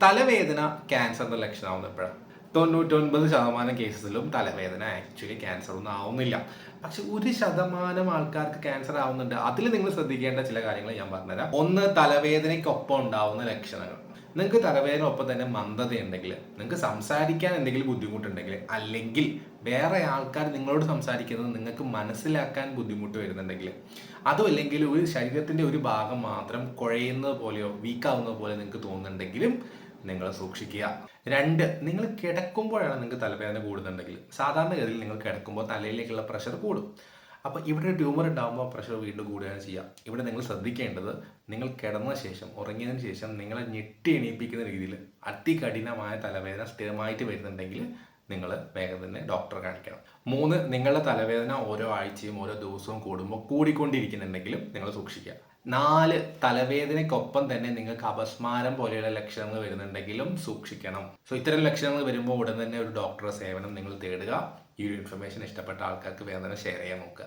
തലവേദന ക്യാൻസറിന്റെ ലക്ഷണമാവുന്ന എപ്പോഴാണ്? 99% കേസിലും തലവേദന ആക്ച്വലി ക്യാൻസർ ഒന്നും ആവുന്നില്ല. പക്ഷെ 1% ആൾക്കാർക്ക് ക്യാൻസർ ആവുന്നുണ്ട്. അതിൽ നിങ്ങൾ ശ്രദ്ധിക്കേണ്ട ചില കാര്യങ്ങൾ ഞാൻ പറഞ്ഞുതരാം. ഒന്ന്, തലവേദനയ്ക്കൊപ്പം ഉണ്ടാവുന്ന ലക്ഷണങ്ങൾ. നിങ്ങൾക്ക് തലവേദന ഒപ്പം തന്നെ മന്ദതയുണ്ടെങ്കിൽ, നിങ്ങൾക്ക് സംസാരിക്കാൻ എന്തെങ്കിലും ബുദ്ധിമുട്ടുണ്ടെങ്കിൽ, അല്ലെങ്കിൽ വേറെ ആൾക്കാർ നിങ്ങളോട് സംസാരിക്കുന്നത് നിങ്ങൾക്ക് മനസ്സിലാക്കാൻ ബുദ്ധിമുട്ട് വരുന്നുണ്ടെങ്കിൽ, അതും അല്ലെങ്കിൽ ഒരു ശരീരത്തിന്റെ ഒരു ഭാഗം മാത്രം കുഴയുന്നത് പോലെയോ വീക്കാവുന്നത് പോലെ നിങ്ങൾക്ക് തോന്നുന്നുണ്ടെങ്കിലും നിങ്ങൾ സൂക്ഷിക്കുക. 2, നിങ്ങൾ കിടക്കുമ്പോഴാണ് നിങ്ങൾക്ക് തലവേദന കൂടുന്നുണ്ടെങ്കിൽ, സാധാരണഗതിയിൽ നിങ്ങൾ കിടക്കുമ്പോൾ തലയിലേക്കുള്ള പ്രഷർ കൂടും. അപ്പോൾ ഇവിടെ ഒരു ട്യൂമർ ഉണ്ടാകുമ്പോൾ പ്രഷർ വീണ്ടും കൂടുകയാണ് ചെയ്യുക. ഇവിടെ നിങ്ങൾ ശ്രദ്ധിക്കേണ്ടത്, നിങ്ങൾ കിടന്ന ശേഷം, ഉറങ്ങിയതിന് ശേഷം നിങ്ങളെ ഞെട്ടി എണീപ്പിക്കുന്ന രീതിയിൽ അതികഠിനമായ തലവേദന സ്ഥിരമായിട്ട് വരുന്നുണ്ടെങ്കിൽ നിങ്ങൾ വേഗം തന്നെ ഡോക്ടറെ കാണിക്കണം. 3, നിങ്ങളുടെ തലവേദന ഓരോ ആഴ്ചയും ഓരോ ദിവസവും കൂടുമ്പോൾ കൂടിക്കൊണ്ടിരിക്കുന്നുണ്ടെങ്കിലും നിങ്ങൾ സൂക്ഷിക്കുക. 4, തലവേദനയ്ക്കൊപ്പം തന്നെ നിങ്ങൾക്ക് അപസ്മാരം പോലെയുള്ള ലക്ഷണങ്ങൾ വരുന്നുണ്ടെങ്കിലും സൂക്ഷിക്കണം. ഇത്തരം ലക്ഷണങ്ങൾ വരുമ്പോൾ ഉടൻ തന്നെ ഒരു ഡോക്ടറുടെ സേവനം നിങ്ങൾ തേടുക. ഈ ഒരു ഇൻഫർമേഷൻ ഇഷ്ടപ്പെട്ട ആൾക്കാർക്ക് വേഗം തന്നെ ഷെയർ ചെയ്യാൻ നോക്കുക.